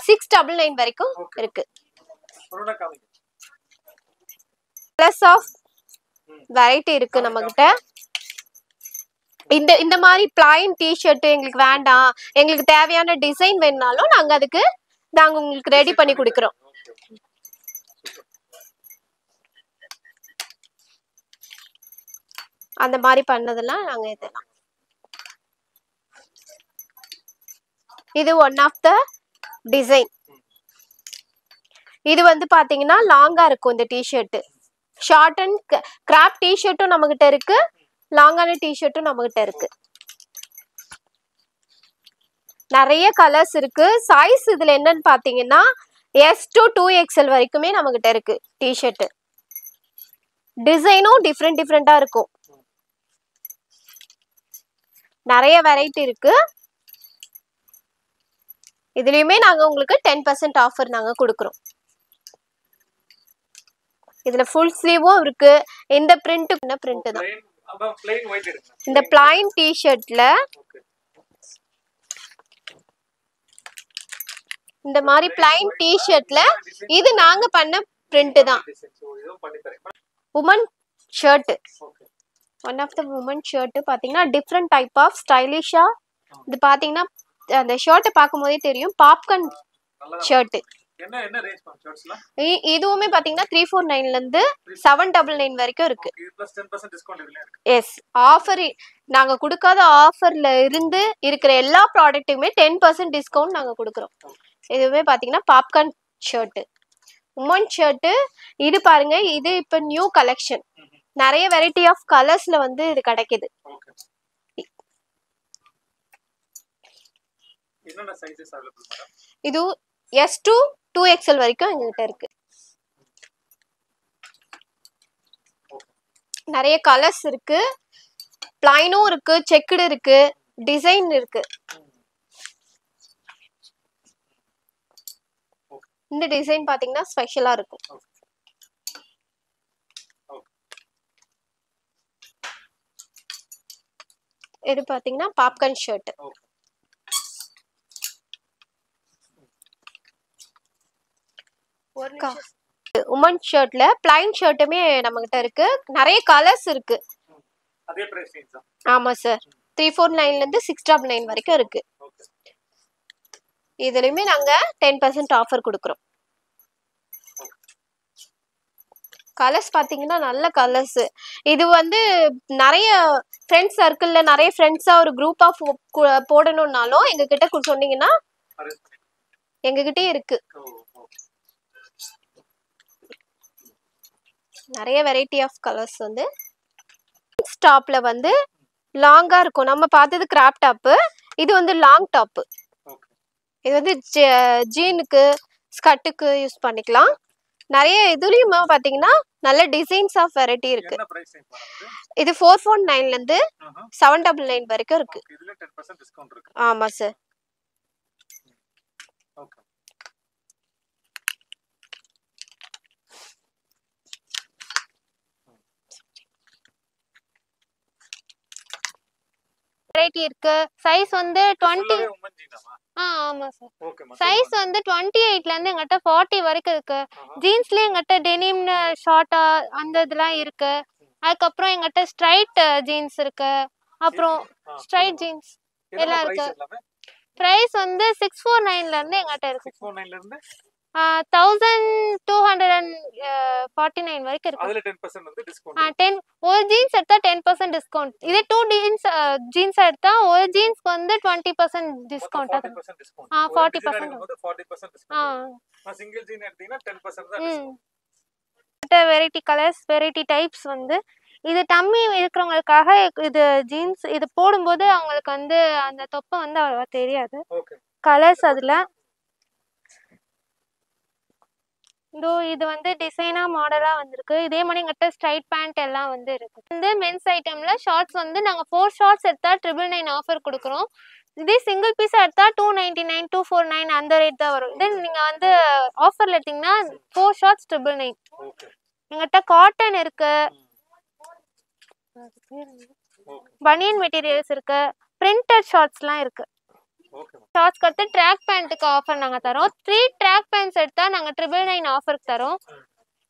699 வரைக்கும் இருக்கு. பிளஸ் ஆஃப் வெரைட்டி இருக்கு நம்ம கிட்ட. இந்த மாதிரி பிளைன் டி-ஷர்ட் எங்களுக்கு வேண்டாம், எங்களுக்கு தேவையான டிசைன் வேணும்னாலும் நாங்க உங்களுக்கு ரெடி பண்ணி கொடுக்குறோம். அந்த மாதிரி பண்ணதெல்லாம் நாங்க இதெல்லாம். இது ஒன் ஆஃப் த டிசைன். இது வந்து பாத்தீங்கன்னா லாங்கா இருக்கும் இந்த டி-ஷர்ட். ஷார்ட் அண்ட் கிராப் டி-ஷர்ட்டும் நம்ம கிட்ட இருக்கு, லாங்கான டி-ஷர்ட்டும் நம்ம கிட்ட இருக்கு. நிறைய கலர்ஸ் இருக்கு. சைஸ் இதுல என்னன்னு பாத்தீங்கன்னா S to 2XL வரைக்குமே நம்மகிட்ட இருக்கு டிஷர்ட். டிசைனும் டிஃப்ரெண்டா இருக்கும். நிறைய வெரைட்டி இருக்கு. இதுலயுமே நாங்க உங்களுக்கு 10% ஆஃபர் நாங்க கொடுக்குறோம். இதுல ஃபுல் ஸ்லீவும் இருக்கு. இந்த பிரிண்ட் பிரிண்ட் தான். இந்த பிளைன் டிஷர்ட்ல இந்த மாதிரி பிளைன் டிஷர்ட்ல இது நாங்க பண்ண பிரிண்ட் தான். Woman shirt, one of the woman shirt பாத்தீங்கன்னா டிஃப்ரெண்ட் டைப் ஆஃப் ஸ்டைலிஷா. இது பாத்தீங்கன்னா அந்த ஷர்ட்டை பார்க்கும் போதே தெரியும், பாப்கார்ன் ஷர்ட். இதுவுமே பாத்தீங்கன்னா 349 இருந்து 799 வரைக்கும் இருக்கு. எஸ், ஆஃபர் நாங்க கொடுக்காத ஆஃபர்ல இருந்து இருக்கிற எல்லா ப்ராடக்ட்டுமே 10% டிஸ்கவுண்ட் நாங்க கொடுக்குறோம். இதுவுமே பாத்தீங்கன்னா பாப்கார்ன் ஷர்ட், உமன் ஷர்ட். இது பாருங்க, இது இப்ப நியூ கலெக்ஷன். நிறைய வெரைட்டி ஆஃப் கலர்ஸ்ல வந்து இது கிடைக்குது. இது S to 2XL வரைக்கும் எங்ககிட்ட இருக்கு. நிறைய கலர்ஸ் இருக்கு, பிளைனும் இருக்கு, செக்குடு இருக்கு, டிசைன் இருக்கு. இந்த டிசைன் பாத்தீங்கன்னா ஸ்பெஷலா இருக்கும். இது பாத்தீங்கன்னா பாப்கார்ன் ஷர்ட். உமன் ஷர்ட்ல பிளைன் ஷர்ட்டுமே நம்ம கிட்ட இருக்கு. நிறைய கலர்ஸ் இருக்கு. ஆமா சார், 349 இருந்து 699 வரைக்கும் இருக்கு. இதுலயுமே நாங்க 10% ஆஃபர் கொடுக்குறோம். கலர்ஸ் பாத்தீங்கன்னா நல்ல கலர்ஸ். இது வந்து நிறைய ஃப்ரெண்ட்ஸ் சர்க்கிள்ல நிறைய ஃப்ரெண்ட்ஸா ஒரு குரூப் ஆஃப் போடணும்னாலும் எங்க கிட்ட சொன்னீங்கன்னா எங்க கிட்டே இருக்கு. நிறைய வெரைட்டி ஆஃப் கலர்ஸ் வந்து டாப்ல வந்து லாங்கா இருக்கும். நம்ம பார்த்தது கிராப் டாப், இது வந்து லாங் டாப். இது வந்து ஜீனுக்கு ஸ்கர்ட்டுக்கு யூஸ் பண்ணிக்கலாம். நிறைய இதுலயும் பாத்தீங்கன்னா நல்ல டிசைன்ஸ் ஆஃப் வெரைட்டி இருக்கு. இது 449 இருந்து 799 வரைக்கும் இருக்கு. ஆமா சார். வெரைட்டி இருக்கு. சைஸ் வந்து 20. ஆமா சார். சைஸ் வந்து 28ல இருந்து எங்கிட்ட 40 வரைக்கும் இருக்கு. ஜீன்ஸ்லயே எங்கிட்ட டெனிம் ஷார்ட்டா அந்த இதெல்லாம் இருக்கு. அதுக்கப்புறம் எங்கிட்ட ஸ்ட்ரைட் ஜீன்ஸ் இருக்கு, அப்புறம் ஸ்ட்ரைட் ஜீன்ஸ் எல்லாம் இருக்கு. பிரைஸ் வந்து 649ல இருந்து எங்கிட்ட இருக்கு. 1249 வரைக்கும் இருக்கு. அதுல 10% வந்து டிஸ்கவுண்ட். ஒரு ஜீன்ஸ் எடுத்தா 10% டிஸ்கவுண்ட். இதே 2 ஜீன்ஸ் எடுத்தா ஒரு ஜீன்ஸ்க்கு வந்து 20% டிஸ்கவுண்ட். 40% சிங்கிள் ஜீன் எடுத்தீங்கன்னா 10% தான் discount. Variety colours, variety types வந்து இது டம்மி இருக்கிறவங்களுக்காக. இது ஜீன்ஸ் இது போடும்போது அவங்களுக்கு வந்து அந்த தொப்பை வந்து அவ்வளவா தெரியாது. கலர்ஸ் அதுல இது வந்து டிசைனா மாடலா வந்திருக்கு. இதே மாதிரி எங்கிட்ட ஸ்ட்ரைட் பேண்ட் எல்லாம் வந்து இருக்கு. வந்து மென்ஸ் ஐட்டம்ல ஷார்ட்ஸ் வந்து நாங்க 4 ஷார்ட்ஸ் எடுத்தா 999 ஆஃபர் கொடுக்குறோம். இதே சிங்கிள் பீஸ் எடுத்தா 299 249 அந்த ரேட் தான் வரும். தென் நீங்க வந்து ஆஃபர்ல எடுத்தீங்கன்னா 4 ஷார்ட்ஸ் 999. எங்கிட்ட காட்டன் இருக்கு, பனியன் மெட்டீரியல்ஸ் இருக்கு, பிரிண்டட் ஷார்ட்ஸ்லாம் இருக்கு. ஷார்ட்ஸ்க்கு அடுத்து ட்ராக் பேண்ட்டுக்கு ஆஃபர் நாங்கள் தரோம். 3 ட்ராக் பேண்ட்ஸ் எடுத்தால் நாங்கள் 999 ஆஃபருக்கு தரோம்.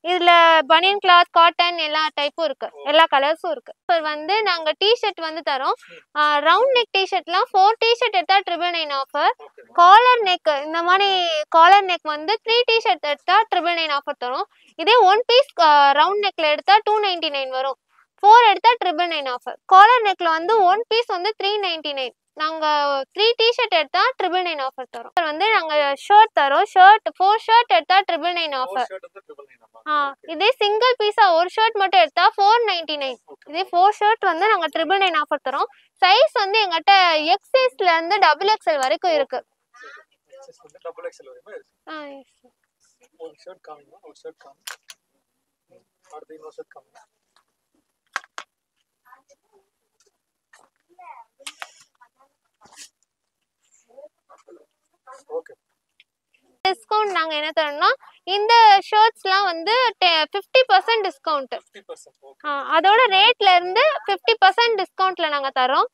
இதில் பனியன் கிளாத், காட்டன் எல்லா டைப்பும் இருக்கு, எல்லா கலர்ஸும் இருக்கு. இப்போ வந்து நாங்கள் டிஷர்ட் வந்து தரோம். ரவுண்ட் நெக் டிஷர்ட்லாம் 4 டிஷர்ட் எடுத்தால் 999 ஆஃபர். காலர் நெக் இந்த மாதிரி காலர் நெக் வந்து 3 டிஷர்ட் எடுத்தால் 999 ஆஃபர் தரோம். இதே 1 பீஸ் ரவுண்ட் நெக்ல எடுத்தால் 299 வரும். 4 எடுத்தால் 999 ஆஃபர். காலர் நெக்ல வந்து 1 பீஸ் வந்து 399. நாங்க 3 டிஷர்ட் எடுத்தா 999 ஆஃபர் தரோம். வந்து நாங்க ஷர்ட் தரோம். 4 ஷர்ட் எடுத்தா 999 ஆஃபர். இதே சிங்கிள் பீஸா ஒரு ஷர்ட் மட்டும் எடுத்தா 499. இதே 4 ஷர்ட் வந்து நாங்க 999 ஆஃபர் தரோம். சைஸ் வந்து எங்கிட்ட XS ல இருந்து XXL வரைக்கும் இருக்கு. ஒரு ஷர்ட் காமிங்க, ஒரு ஷர்ட் காமி. அடுத்து இன்னொரு ஷர்ட் காமிங்க. ஓகே. டிஸ்கவுண்ட் நாங்க என்ன தரோம்னா இந்த ஷர்ட்ஸ்லாம் வந்து 50% டிஸ்கவுண்ட். 50%. ஓகே. அதோட ரேட்ல இருந்து 50% டிஸ்கவுண்ட்ல நாங்க தரோம்.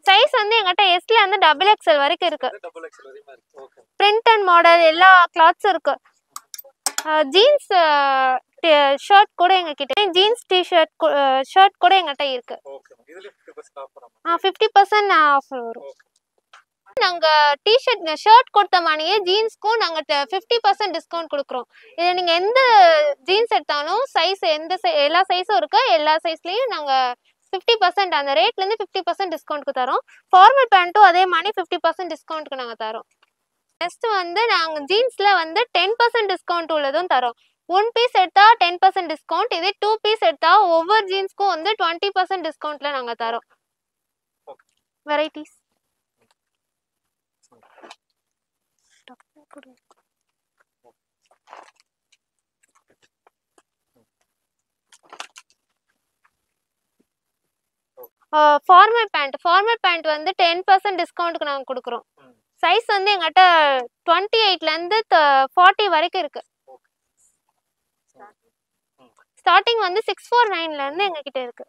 சைஸ் வந்து எங்ககிட்ட எஸ்ல இருந்து டபுள் எக்ஸ்எல் வரைக்கும் இருக்கு. டபுள் எக்ஸ்எல் வரைக்கும் இருக்கு. ஓகே. பிரிண்ட் அண்ட் மாடல் எல்லா கிளாத்ஸும் இருக்கு. ஜீன்ஸ் ஷர்ட் கூட எங்ககிட்ட, ஜீன்ஸ் டி-ஷர்ட் ஷர்ட் கூட எங்ககிட்ட இருக்கு. ஓகே. இதுல 50% ஆஃபர். 50% ஆஃபர் வரும். நாங்க டி-ஷர்ட் ஷர்ட் கொடுத்த மாதிரியே ஜீன்ஸ்க்கும் நாங்க 50% டிஸ்கவுண்ட் கொடுக்குறோம். இதை நீங்க எந்த ஜீன்ஸ் எடுத்தாலும் சைஸ் எல்லா சைஸும் இருக்கு. எல்லா சைஸ்லயும் நாங்க 50% அந்த ரேட்ல இருந்து 50% டிஸ்கவுண்ட்க்கு தரோம். ஃபார்மல் பேண்ட்டும் அதே மாதிரி 50% டிஸ்கவுண்ட்க்கு நாங்க தரோம். நெக்ஸ்ட் வந்து நாங்க ஜீன்ஸ்ல வந்து 10% டிஸ்கவுண்ட் உள்ளதும் தரோம். 1 பீஸ் எடுத்தா 10% டிஸ்கவுண்ட். இதே 2 பீஸ் எடுத்தா ஒவ்வொரு ஜீன்ஸ்க்கும் வந்து 20% டிஸ்கவுண்ட்ல நாங்க தரோம். வெரைட்டிஸ் ஃபார்மல் பேண்ட் வந்து 10% டிஸ்கவுண்ட்க்கு நாங்க கொடுக்குறோம். சைஸ் வந்து எங்கிட்ட 28ல இருந்து 40 வரைக்கும் இருக்கு. ஸ்டார்டிங் வந்து 649ல இருந்து எங்ககிட்ட இருக்கு.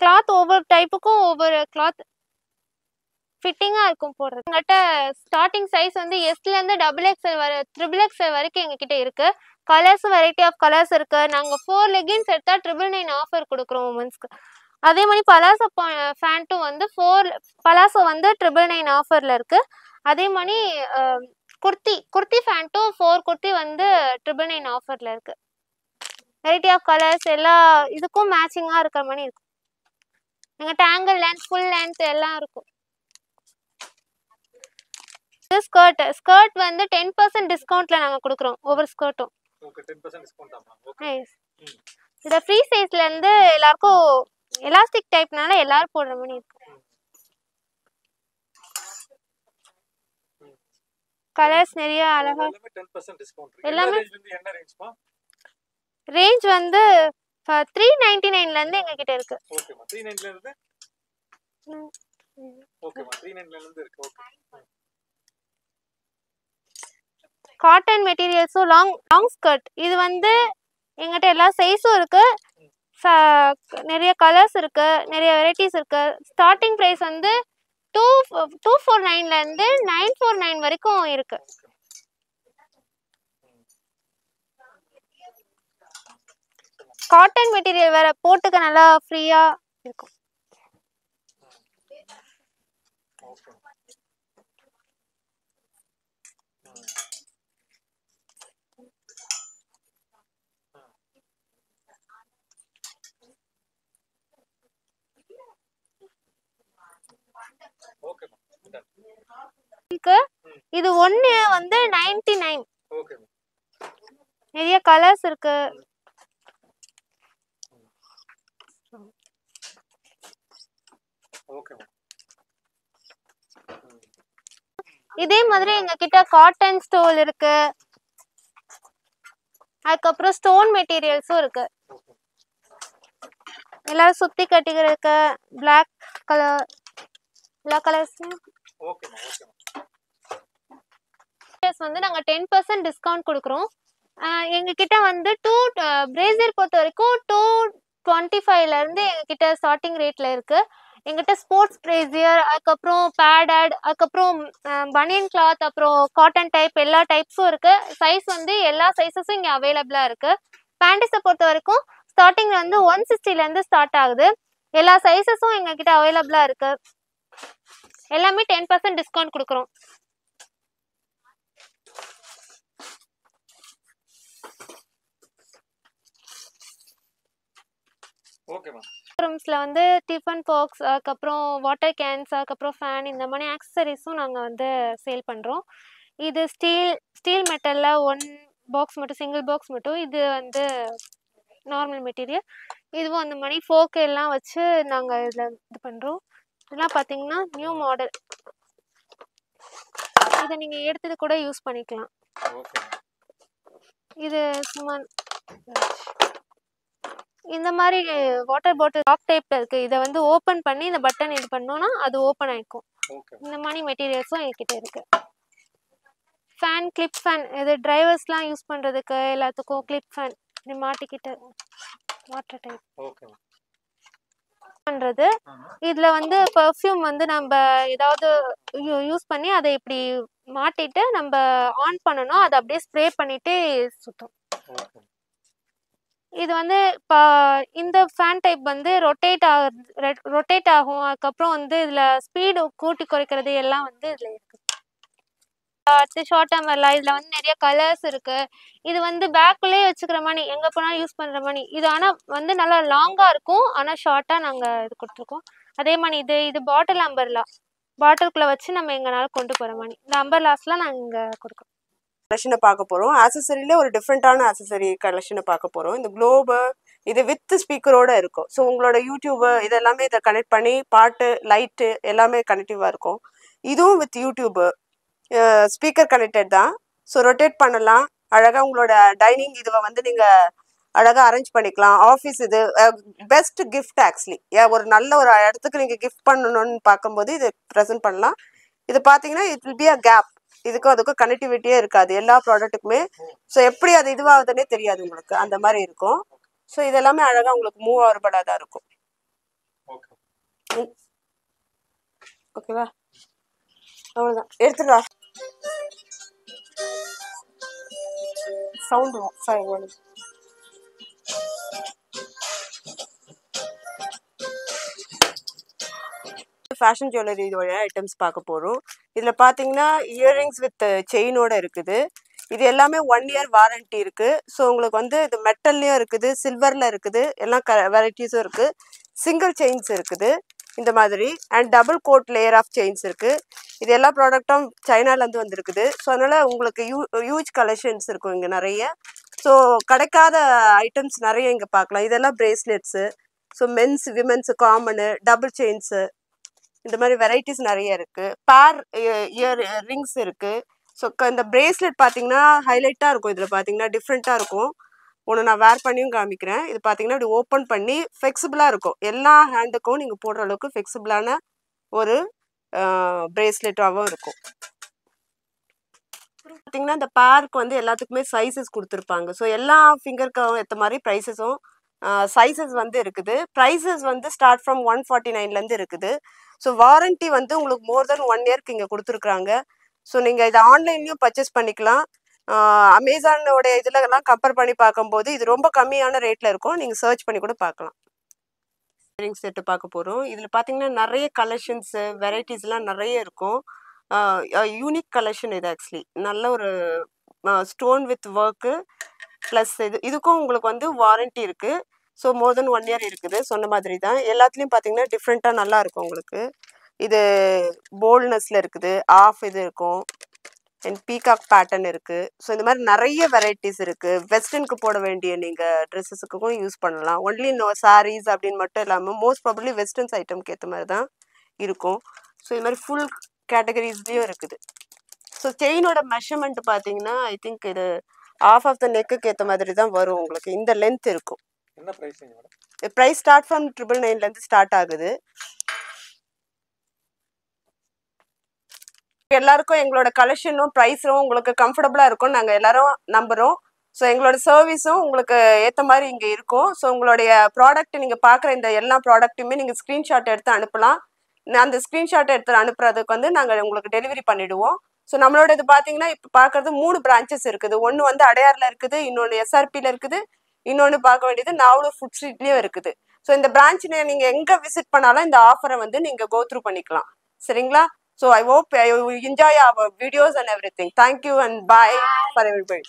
கிளாத் ஒவ்வொரு டைப்புக்கும் ஒவ்வொரு கிளாத் ஃபிட்டிங்கா இருக்கும் போடுறது. எங்கிட்ட ஸ்டார்டிங் சைஸ் வந்து எஸ்ல இருந்து டபுள் எக்ஸ்எல் ட்ரிபிள் எக்ஸ்எல் வரைக்கும் எங்ககிட்ட இருக்கு. கலர்ஸ் வெரைட்டி ஆஃப் கலர்ஸ் இருக்கு. நாங்க 4 லெகின்ஸ் எடுத்தா 999 ஆஃபர் கொடுக்குறோம் உமன்ஸ்க்கு. அதே மாதிரி பலாசோ பேண்ட்டும் வந்து பலாசோ வந்து 999 ஆஃபர்ல இருக்கு. அதே மாதிரி குர்த்தி பேண்ட்டும் 4 குர்த்தி வந்து 999 ஆஃபர்ல இருக்கு. வெரைட்டி ஆஃப் கலர்ஸ் எல்லா இதுக்கும் மேட்சிங்கா இருக்கிற மாதிரி இருக்கும். எங்கிட்ட ஆங்கிள் லென்த், ஃபுல் லென்த் எல்லாம் இருக்கும். ஸ்கர்ட் வந்து 10% டிஸ்கவுண்ட்ல நாங்க கொடுக்குறோம் ஒவ்வொரு ஸ்கர்ட்டும். ஓகே. 10% டிஸ்கவுண்ட் ஆமா. ஓகே. இத ஃப்ரீ சைஸ்ல இருந்து எல்லாருக்கும் எலாஸ்டிக் டைப்னால எல்லாரும் போடுற மாதிரி இருக்கு. கலர்ஸ் நிறைய அழகா. எல்லாமே 10% டிஸ்கவுண்ட். எல்லாமே ரேஞ்ச் வந்து என்ன ரேஞ்ச்மா? ரேஞ்ச் வந்து 399ல இருந்து எங்க கிட்ட இருக்கு. ஓகேமா. 399ல இருந்து. ஓகேமா. 399ல இருந்து இருக்கு. ஓகே. காட்டன் மெட்டீரியல்ஸும் லாங் ஸ்கர்ட் இது வந்து எங்கிட்ட எல்லா சைஸும் இருக்கு. நிறைய கலர்ஸ் இருக்கு, நிறைய வெரைட்டிஸ் இருக்கு. ஸ்டார்டிங் பிரைஸ் வந்து 249ல இருந்து 949 வரைக்கும் இருக்கு. காட்டன் மெட்டீரியல் வேற போட்டுக்க நல்லா ஃப்ரீயா இருக்கும். இது ஒண்ணு வந்து 99. நிறைய கலர்ஸ் இருக்கு. இதே மாதிரி எங்க கிட்ட காட்டன் ஸ்டோல் இருக்கு. அதுக்கப்புறம் ஸ்டோன் மெட்டீரியல்ஸும் இருக்கு. எல்லாரும் சுத்தி கட்டிக்கிறதுக்கு பிளாக் கலர் எல்லா கலர்ஸ்லயும் வந்து நாங்க 10% டிஸ்கவுண்ட் கொடுக்குறோம். எங்க கிட்ட வந்து பிரேசியர் பொறுத்த வரைக்கும் 225ல இருந்து எங்க கிட்ட ஸ்டார்டிங் ரேட்ல இருக்கு. எங்கிட்ட ஸ்போர்ட்ஸ் பிரேசியர், அதுக்கப்புறம் பேடட், அதுக்கப்புறம் பனியன் கிளாத், அப்புறம் காட்டன் டைப் எல்லா டைப்ஸும் இருக்கு. சைஸ் வந்து எல்லா சைஸஸும் இங்க அவைலபிளா இருக்கு. பேண்டிஸை பொறுத்த வரைக்கும் ஸ்டார்டிங்ல வந்து 160ல இருந்து ஸ்டார்ட் ஆகுது. எல்லா சைஸஸும் எங்க கிட்ட அவைலபிளா இருக்கு. எல்லாமே 10% டிஸ்கவுண்ட் கொடுக்குறோம். ரூம்ஸ்ல வந்து டிஃபன் பாக்ஸ், அதுக்கப்புறம் வாட்டர் கேன்ஸ், அதுக்கப்புறம் ஃபேன், இந்த மாதிரி ஆக்சசரிஸும் நாங்கள் வந்து சேல் பண்ணுறோம். இது ஸ்டீல் மெட்டலில் 1 பாக்ஸ் மட்டும், சிங்கிள் பாக்ஸ் மட்டும். இது வந்து நார்மல் மெட்டீரியல். இதுவும் அந்த மாதிரி ஃபோக்கு எல்லாம் வச்சு நாங்கள் இதில் இது பண்ணுறோம். இதெல்லாம் பார்த்தீங்கன்னா நியூ மாடல். இதை நீங்கள் எடுத்தது கூட யூஸ் பண்ணிக்கலாம். இது சும்மா இந்த மாதிரி வாட்டர் பாட்டில் டாப் டைப்ல இருக்கு. இதை வந்து ஓப்பன் பண்ணி இந்த பட்டன் இது பண்ணோம்னா அது ஓப்பன் ஆயிக்கும். இந்த மாதிரி மெட்டீரியல்ஸும் என்கிட்ட இருக்கு. ஃபேன், கிளிப் ஃபேன், இது டிரைவர்ஸ்லாம் யூஸ் பண்றதுக்கு எல்லாத்துக்கும் கிளிப் ஃபேன் இது மாட்டிக்கிட்டு வாட்டர் டைப் பண்றது. இதுல வந்து பெர்ஃப்யூம் வந்து நம்ம ஏதாவது யூஸ் பண்ணி அதை இப்படி மாட்டிட்டு நம்ம ஆன் பண்ணணும். அதை அப்படியே ஸ்ப்ரே பண்ணிட்டு சுத்தும். இது வந்து இப்போ இந்த ஃபேன் டைப் வந்து ரொட்டேட் ஆகும். அதுக்கப்புறம் வந்து இதில் ஸ்பீடு கூட்டி குறைக்கிறது எல்லாம் வந்து இதில் இருக்குது. அடுத்து ஷார்ட் டேர்மரில் இதில் வந்து நிறைய கலர்ஸ் இருக்குது. இது வந்து பேக்குள்ளேயே வச்சுக்கிற மாதிரி எங்கே போனாலும் யூஸ் பண்ணுற மாதிரி. இது ஆனால் வந்து நல்லா லாங்காக இருக்கும். ஆனால் ஷார்ட்டாக நாங்கள் இது கொடுத்துருக்கோம். அதே மாதிரி இது பாட்டில் அம்பர்லா. பாட்டிலுக்குள்ளே வச்சு நம்ம எங்கேனாலும் கொண்டு போகிற மாதிரி இந்த அம்பர்லாஸ்லாம் நாங்கள் இங்கே கொடுக்குறோம். கலெக்ஷனை பார்க்க போகிறோம். ஆக்சசரியில ஒரு டிஃப்ரெண்ட்டான ஆக்சசரி கலெக்ஷனை பார்க்க போகிறோம். இந்த குளோபு இது வித் ஸ்பீக்கரோட இருக்கும். ஸோ உங்களோட யூடியூபு இதெல்லாமே இதை கனெக்ட் பண்ணி பாட்டு லைட்டு எல்லாமே கனெக்டிவாக இருக்கும். இதுவும் வித் யூடியூபு ஸ்பீக்கர் கனெக்டட் தான். ஸோ ரொட்டேட் பண்ணலாம். அழகாக உங்களோட டைனிங் இதுவை வந்து நீங்கள் அழகாக அரேஞ்ச் பண்ணிக்கலாம். ஆஃபீஸ் இது பெஸ்ட் கிஃப்ட் ஆக்சுவலி. ஒரு நல்ல ஒரு இடத்துக்கு நீங்கள் கிஃப்ட் பண்ணணும்னு பார்க்கும்போது இது ப்ரெசென்ட் பண்ணலாம். இது பார்த்தீங்கன்னா it will be a gap. இதுக்கும் அதுக்கும் கனெக்டிவிட்டியே இருக்காது எல்லா ப்ராடக்ட்டுக்குமே. ஸோ எப்படி அது இதுவாகுதுன்னே தெரியாது உங்களுக்கு, அந்த மாதிரி இருக்கும். ஸோ இதெல்லாமே அழகாக உங்களுக்கு மூவ் ஆகிறபடாக தான் இருக்கும். ஓகேவா? அவ்வளோதான், எடுத்துடா. சவுண்டு ஃபேஷன் ஜுவல்லரியோட ஐட்டம்ஸ் பார்க்க போகிறோம். இதில் பார்த்தீங்கன்னா இயர்ரிங்ஸ் வித் செயினோட இருக்குது. இது எல்லாமே 1 இயர் வாரண்ட்டி இருக்குது. ஸோ உங்களுக்கு வந்து இது மெட்டல்லையும் இருக்குது, சில்வரில் இருக்குது, எல்லாம் வெரைட்டிஸும் இருக்குது. சிங்கிள் செயின்ஸ் இருக்குது இந்த மாதிரி. And double coat layer of chains இருக்குது. இது எல்லா ப்ராடக்ட்டும் சைனாலேருந்து வந்துருக்குது. ஸோ அதனால் உங்களுக்கு ஹியூஜ் கலெக்ஷன்ஸ் இருக்கும் இங்கே நிறைய. ஸோ கிடைக்காத ஐட்டம்ஸ் நிறைய இங்கே பார்க்கலாம். இதெல்லாம் bracelets. So men's women's common double chains இந்த மாதிரி வெரைட்டிஸ் நிறைய இருக்குது. பேர் இயர் ரிங்ஸ் இருக்குது. ஸோ இந்த பிரேஸ்லெட் பார்த்தீங்கன்னா ஹைலைட்டாக இருக்கும். இதில் பார்த்தீங்கன்னா டிஃப்ரெண்ட்டாக இருக்கும். ஒன்று நான் வேர் பண்ணியும் காமிக்கிறேன். இது பார்த்தீங்கன்னா இப்படி ஓப்பன் பண்ணி ஃப்ளெக்சிபிளாக இருக்கும். எல்லா ஹேண்டுக்கும் நீங்கள் போடுற அளவுக்கு ஃப்ளெக்சிபிளான ஒரு பிரேஸ்லெட்டாகவும் இருக்கும். பார்த்தீங்கன்னா இந்த பேருக்கு வந்து எல்லாத்துக்குமே சைஸஸ் கொடுத்துருப்பாங்க. ஸோ எல்லா ஃபிங்கருக்கும் ஏற்ற மாதிரி ப்ரைஸஸும் சைஸஸ் வந்து இருக்குது. ப்ரைஸஸ் வந்து ஸ்டார்ட் ஃப்ரம் 149லேருந்து இருக்குது. ஸோ வாரண்ட்டி வந்து உங்களுக்கு மோர் தென் 1 இயர்க்கு இங்கே கொடுத்துருக்குறாங்க. ஸோ நீங்கள் இதை ஆன்லைன்லேயும் பர்ச்சேஸ் பண்ணிக்கலாம். அமேசானோட இதுலலாம் கம்பேர் பண்ணி பார்க்கும்போது இது ரொம்ப கம்மியான ரேட்டில் இருக்கும். நீங்கள் சர்ச் பண்ணி கூட பார்க்கலாம். இயரிங் செட்டு பார்க்க போகிறோம். இதில் பார்த்தீங்கன்னா நிறைய கலெக்ஷன்ஸு வெரைட்டிஸ்லாம் நிறைய இருக்கும். யூனிக் கலெக்ஷன் இது ஆக்சுவலி. நல்ல ஒரு ஸ்டோன் வித் ஒர்க்கு ப்ளஸ் இதுக்கும் உங்களுக்கு வந்து வாரண்ட்டி இருக்குது. ஸோ மோர் தென் 1 இயர் இருக்குது. சொன்ன மாதிரி தான் எல்லாத்துலேயும் பார்த்தீங்கன்னா டிஃப்ரெண்ட்டாக நல்லா இருக்கும் உங்களுக்கு. இது போல்ட்னஸில் இருக்குது, ஆஃப் இது இருக்கும், அண்ட் பீகாக் பேட்டர்ன் இருக்குது. ஸோ இந்த மாதிரி நிறைய வெரைட்டிஸ் இருக்குது. வெஸ்டர்னுக்கு போட வேண்டிய நீங்கள் ட்ரெஸ்ஸஸுக்கும் யூஸ் பண்ணலாம். ஒன்லி சாரீஸ் அப்படின்னு மட்டும் இல்லாமல் மோஸ்ட் ப்ராபப்ளி வெஸ்டர்ன்ஸ் ஐட்டம்க்கு ஏற்ற மாதிரி தான் இருக்கும். ஸோ இது மாதிரி ஃபுல் கேட்டகரிஸ்லேயும் இருக்குது. ஸோ செயினோட மெஷர்மெண்ட் பார்த்தீங்கன்னா ஐ திங்க் இது ஆஃப் ஆஃப் த நெக்குக்கு ஏற்ற மாதிரி தான் வரும் உங்களுக்கு. இந்த லென்த் இருக்கும். என்ன price madam? Price start from 999லேருந்து ஸ்டார்ட் ஆகுது. எல்லாருக்கும் எங்களோட கலெக்ஷனும் ப்ரைஸும் உங்களுக்கு கம்ஃபர்டபுளாக இருக்கும் நாங்கள் எல்லாரும் நம்புகிறோம். ஸோ எங்களோட சர்வீஸும் உங்களுக்கு ஏற்ற மாதிரி இங்கே இருக்கும். ஸோ உங்களுடைய ப்ராடக்ட் நீங்கள் பார்க்குற இந்த எல்லா ப்ராடக்ட்டுமே நீங்கள் ஸ்க்ரீன்ஷாட் எடுத்து அனுப்பலாம். அந்த ஸ்க்ரீன்ஷாட் எடுத்து அனுப்புறதுக்கு வந்து நாங்கள் உங்களுக்கு டெலிவரி பண்ணிவிடுவோம். ஸோ நம்மளோட இது பார்த்தீங்கன்னா இப்போ பார்க்குறது 3 பிரான்ச்சஸ் இருக்குது. ஒன்று வந்து அடையாரில் இருக்குது, இன்னொன்று எஸ்ஆர்பியில் இருக்குது, இன்னொன்று பார்க்க வேண்டியது நாவலூர் ஃபுட் ஸ்ட்ரீட்லேயும் இருக்குது. ஸோ இந்த பிரான்ச் நீங்கள் எங்கே விசிட் பண்ணாலும் இந்த ஆஃபரை வந்து நீங்கள் கோ த்ரூ பண்ணிக்கலாம். சரிங்களா? So I hope you enjoy our videos and everything. Thank you and bye for everybody.